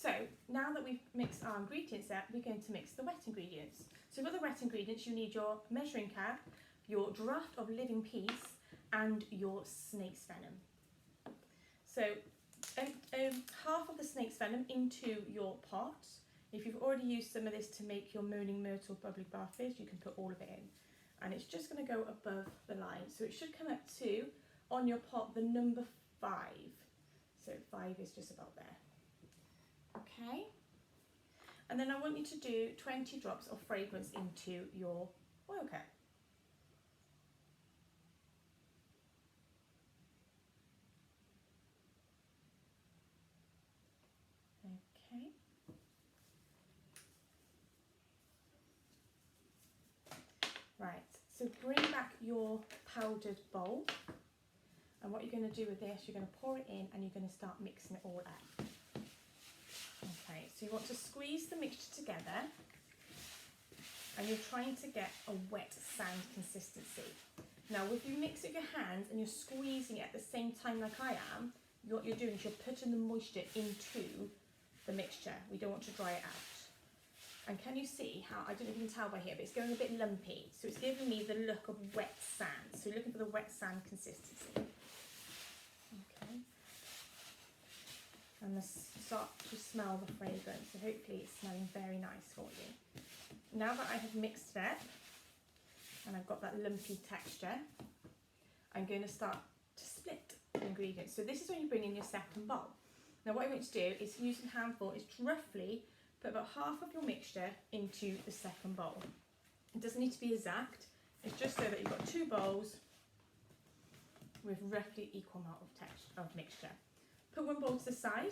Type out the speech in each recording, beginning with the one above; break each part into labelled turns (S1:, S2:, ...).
S1: So now that we've mixed our ingredients up, we're going to mix the wet ingredients. So for the wet ingredients, you need your measuring cup, your draft of living peace, and your snake's venom. So half of the snake's venom into your pot. If you've already used some of this to make your moaning myrtle bubbly bath fizz, you can put all of it in. And it's just going to go above the line. So it should come up to, on your pot, the number 5. So 5 is just about there. Okay. And then I want you to do 20 drops of fragrance into your oil cup. Okay. Right, so bring back your powdered bowl. And what you're going to do with this, you're going to pour it in and you're going to start mixing it all up. Okay, so you want to squeeze the mixture together and you're trying to get a wet sand consistency. Now, if you mix it with your hands and you're squeezing it at the same time like I am, what you're doing is you're putting the moisture into the mixture. We don't want to dry it out. And can you see how, I don't know if you can tell by here, but it's going a bit lumpy. So it's giving me the look of wet sand. So you're looking for the wet sand consistency. Okay. And start to smell the fragrance. So hopefully it's smelling very nice for you. Now that I have mixed it up and I've got that lumpy texture, I'm going to start to split the ingredients. So this is when you bring in your second bowl. Now what I want you to do is using a handful is roughly put about half of your mixture into the second bowl. It doesn't need to be exact, it's just so that you've got 2 bowls with roughly equal amount of mixture. Put one bowl to the side,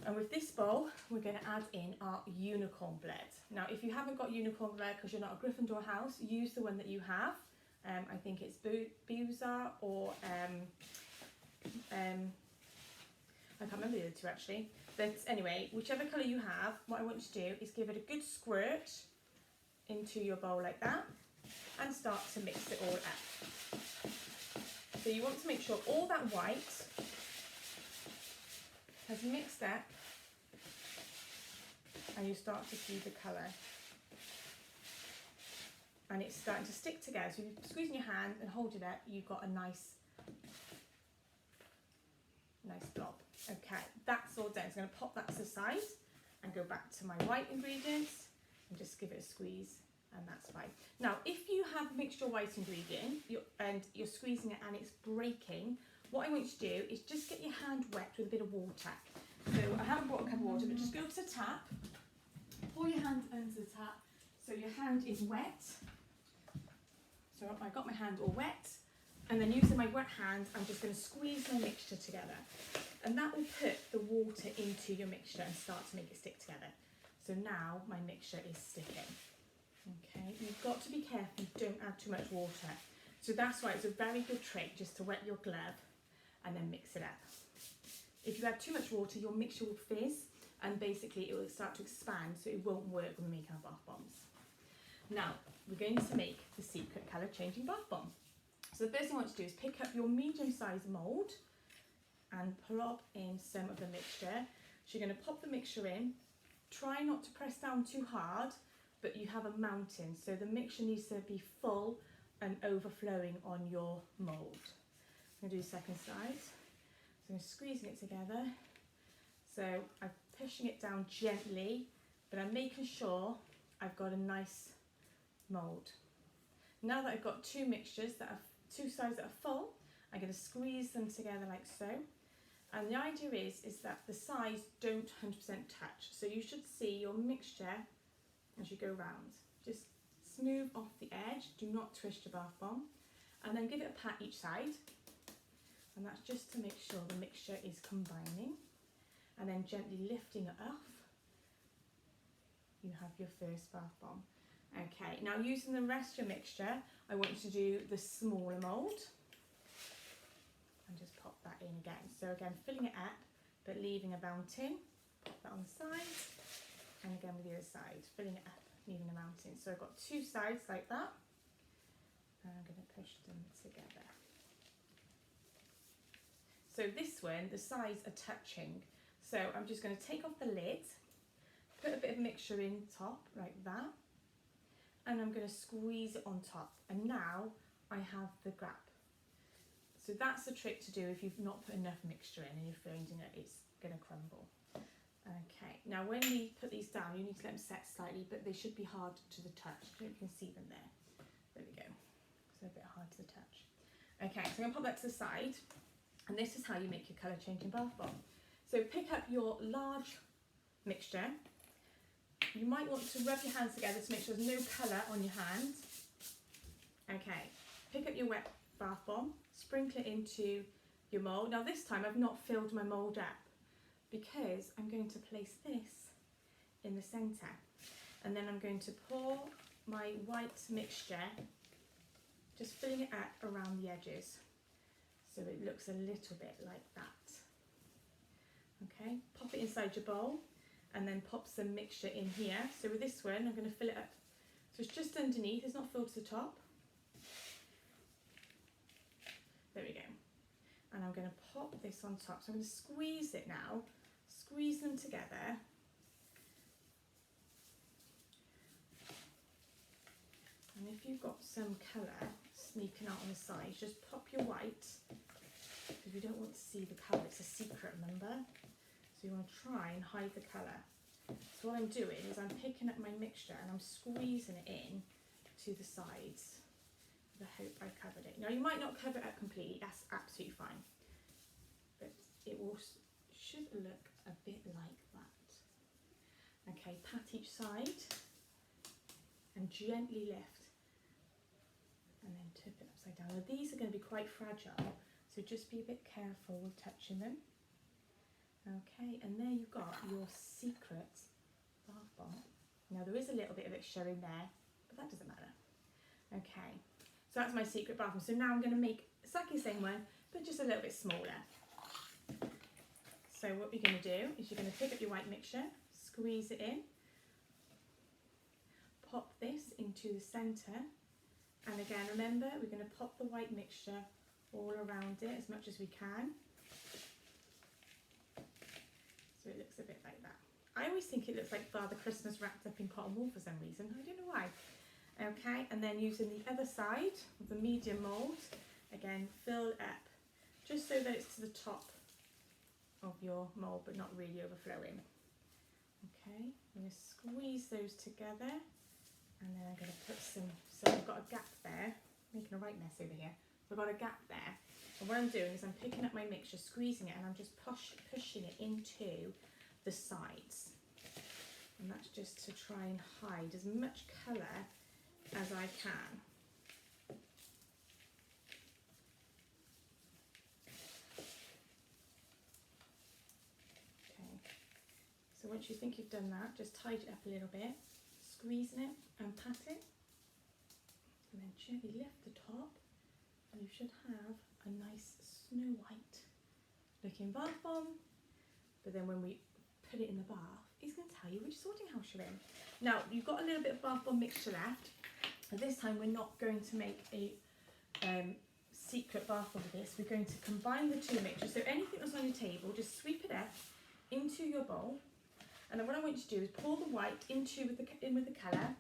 S1: and with this bowl we're going to add in our unicorn blood. Now if you haven't got unicorn blood because you're not a Gryffindor house, use the one that you have. I think it's Boozer or I can't remember the other 2 actually. But anyway, whichever colour you have, what I want you to do is give it a good squirt into your bowl like that and start to mix it all up. So you want to make sure all that white has mixed up and you start to see the colour. And it's starting to stick together. So you squeeze in your hand and hold it up, you've got a nice blob. Okay, that's all done. So I'm going to pop that to the side and go back to my white ingredients and just give it a squeeze, and that's fine. Now, if you have mixed your white ingredient and you're squeezing it and it's breaking, what I want you to do is just get your hand wet with a bit of water. So I haven't brought a cup of water, but just go to the tap, pour your hand under the tap so your hand is wet. So I got my hand all wet, and then using my wet hand, I'm just going to squeeze my mixture together. And that will put the water into your mixture and start to make it stick together. So now my mixture is sticking. Okay, you've got to be careful you don't add too much water. So that's why it's a very good trick just to wet your glove and then mix it up. If you add too much water, your mixture will fizz and basically it will start to expand, so it won't work when we make our bath bombs. Now, we're going to make the secret colour changing bath bomb. So the first thing I want to do is pick up your medium-sized mould and plop in some of the mixture. So you're going to pop the mixture in, try not to press down too hard, but you have a mountain, so the mixture needs to be full and overflowing on your mould. I'm going to do the second side. So I'm squeezing it together. So I'm pushing it down gently, but I'm making sure I've got a nice mould. Now that I've got 2 mixtures that are 2 sides that are full, I'm going to squeeze them together like so. And the idea is that the sides don't 100% touch. So you should see your mixture as you go round. Just smooth off the edge, do not twist your bath bomb. And then give it a pat each side. And that's just to make sure the mixture is combining. And then gently lifting it off, you have your first bath bomb. Okay, now using the rest of your mixture, I want you to do the smaller mould. And just pop that in again. So again, filling it up, but leaving a mountain. Pop that on the side. And again with the other side, filling it up, leaving a mountain. So I've got 2 sides like that. And I'm going to push them together. So this one, the sides are touching. So I'm just going to take off the lid, put a bit of mixture in top like that, and I'm going to squeeze it on top, and now I have the grab. So that's the trick to do if you've not put enough mixture in and you're finding that it's going to crumble. Okay, now when we put these down, you need to let them set slightly, but they should be hard to the touch. I don't know if you can see them there. There we go. So a bit hard to the touch. Okay, so I'm going to pop that to the side, and this is how you make your colour changing bath bomb. So pick up your large mixture. You might want to rub your hands together to make sure there's no colour on your hands. Okay, pick up your wet bath bomb, sprinkle it into your mould. Now this time I've not filled my mould up because I'm going to place this in the centre, and then I'm going to pour my white mixture, just filling it up around the edges so it looks a little bit like that. Okay, pop it inside your bowl and then pop some mixture in here. So with this one I'm going to fill it up so it's just underneath, it's not filled to the top. There we go. And I'm going to pop this on top. So I'm going to squeeze it now, squeeze them together. And if you've got some colour sneaking out on the sides, just pop your white, because you don't want to see the colour, it's a secret, remember? So you want to try and hide the colour. So what I'm doing is I'm picking up my mixture and I'm squeezing it in to the sides. I hope I covered it. Now you might not cover it up completely, that's absolutely fine, but it will should look a bit like that. Okay, pat each side and gently lift and then tip it upside down. Now these are going to be quite fragile, so just be a bit careful with touching them. Okay, and there you've got your secret bath bomb. Now there is a little bit of it showing there, but that doesn't matter. Okay. So that's my secret bath bomb. So now I'm going to make exactly the same one, but just a little bit smaller. So what you're going to do is you're going to pick up your white mixture, squeeze it in, pop this into the centre, and again remember we're going to pop the white mixture all around it as much as we can. So it looks a bit like that. I always think it looks like Father Christmas wrapped up in cotton wool for some reason. I don't know why. Okay, and then using the other side of the medium mould, again fill it up just so that it's to the top of your mould but not really overflowing. Okay, I'm going to squeeze those together, and then I'm going to put some, so I've got a gap there, making a right mess over here. So I've got a gap there, and what I'm doing is I'm picking up my mixture, squeezing it, and I'm just pushing it into the sides, and that's just to try and hide as much colour as I can. Okay, so once you think you've done that, just tidy it up a little bit, squeezing it and pat it, and then gently lift the top, and you should have a nice Snow White looking bath bomb. But then when we put it in the bath, it's going to tell you which sorting house you're in. Now you've got a little bit of bath bomb mixture left. And this time we're not going to make a secret bath bomb with this. We're going to combine the two mixtures. So anything that's on your table, just sweep it up into your bowl. And then what I want you to do is pour the white in with the colour.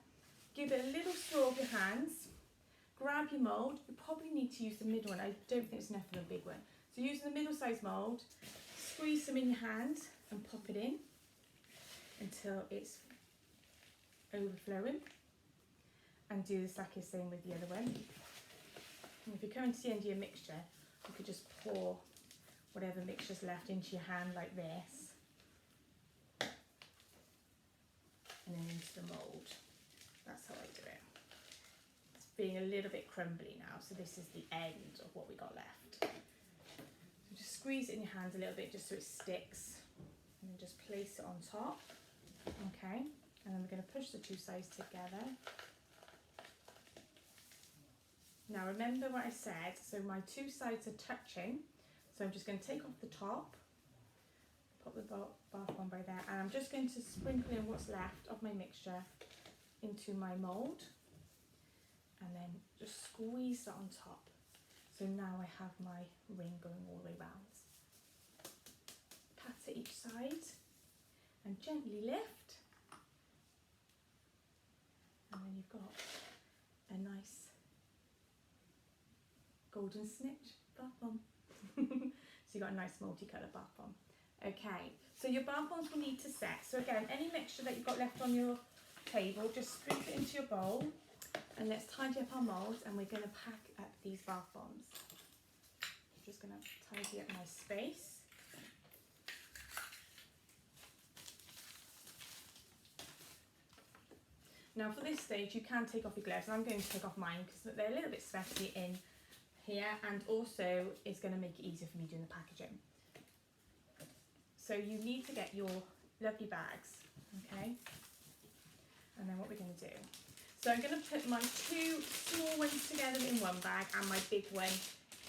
S1: Give it a little swirl of your hands. Grab your mould. You probably need to use the middle one. I don't think it's enough of a big one. So using the middle size mould, squeeze some in your hand and pop it in until it's overflowing. And do exactly the same with the other one. And if you're coming to the end of your mixture, you could just pour whatever mixture's left into your hand like this, and then into the mould. That's how I do it. It's being a little bit crumbly now, so this is the end of what we got left. So just squeeze it in your hands a little bit just so it sticks, and then just place it on top. Okay, and then we're going to push the two sides together. Now remember what I said, so my two sides are touching, so I'm just going to take off the top, put the bath bomb by there, and I'm just going to sprinkle in what's left of my mixture into my mould, and then just squeeze that on top. So now I have my ring going all the way round. Pat to each side and gently lift. And then you've got a nice golden snitch bath bomb. So you've got a nice multicolour bath bomb. Okay, so your bath bombs will need to set. So again, any mixture that you've got left on your table, just scoop it into your bowl, and let's tidy up our moulds, and we're going to pack up these bath bombs. I'm just going to tidy up my space. Now for this stage you can take off your gloves, and I'm going to take off mine because they're a little bit sweaty in here, and also it's going to make it easier for me doing the packaging. So you need to get your lovely bags, okay? And then what we're going to do. So I'm going to put my two small ones together in one bag and my big one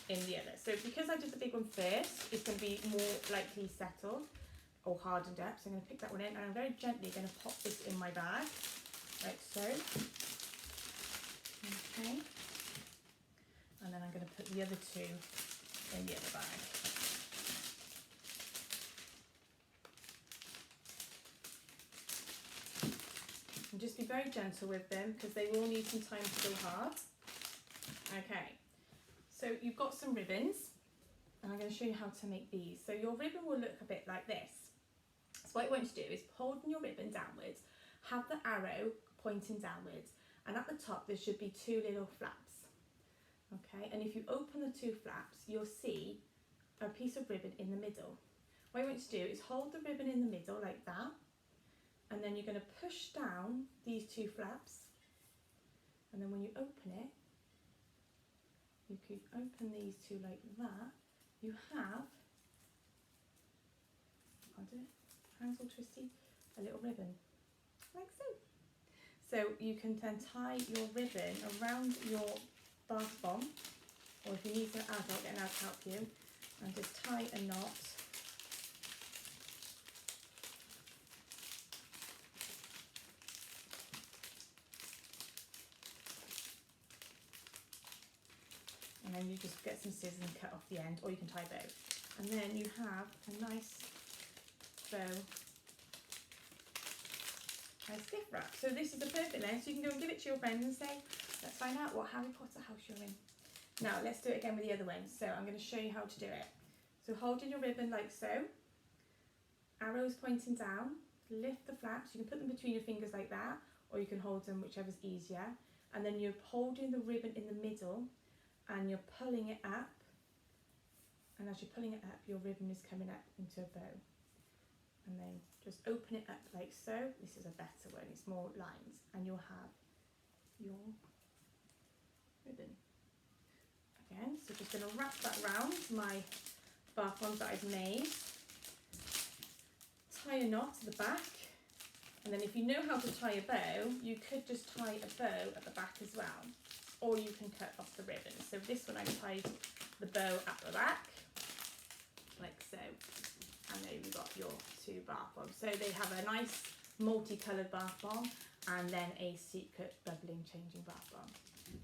S1: in the other. So because I did the big one first, it's going to be more likely settled or hardened up. So I'm going to pick that one in, and I'm very gently going to pop this in my bag, like so. Okay. And then I'm going to put the other two in the other bag. And just be very gentle with them because they will need some time to go hard. Okay, so you've got some ribbons, and I'm going to show you how to make these. So your ribbon will look a bit like this. So what you want to do is holding your ribbon downwards, have the arrow pointing downwards, and at the top there should be two little flaps. Okay, and if you open the two flaps, you'll see a piece of ribbon in the middle. What you want to do is hold the ribbon in the middle like that, and then you're going to push down these two flaps, and then when you open it, you could open these two like that. You have, I'll do it, hands all twisty, a little ribbon, like so. So you can then tie your ribbon around your bath bomb, or if you need an adult, get an adult to help you, and just tie a knot. And then you just get some scissors and cut off the end, or you can tie a bow. And then you have a nice bow, nice gift wrap. So this is the perfect length, so you can go and give it to your friends and say, let's find out what Harry Potter house you're in. Now let's do it again with the other one. So I'm going to show you how to do it. So holding your ribbon like so, arrows pointing down, lift the flaps. You can put them between your fingers like that, or you can hold them, whichever's easier. And then you're holding the ribbon in the middle, and you're pulling it up, and as you're pulling it up, your ribbon is coming up into a bow. And then just open it up like so. This is a better one, it's more lines, and you'll have your ribbon. Again, so just going to wrap that round my bath bombs that I've made, tie a knot to the back, and then if you know how to tie a bow, you could just tie a bow at the back as well, or you can cut off the ribbon. So this one I tied the bow at the back, like so, and there you've got your two bath bombs. So they have a nice multicoloured bath bomb and then a secret bubbling changing bath bomb.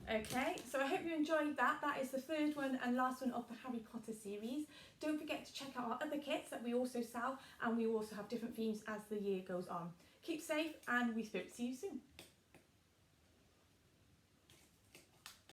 S1: Okay, so I hope you enjoyed that. That is the third one and last one of the Harry Potter series. Don't forget to check out our other kits that we also sell, and we also have different themes as the year goes on. Keep safe, and we hope to see you soon.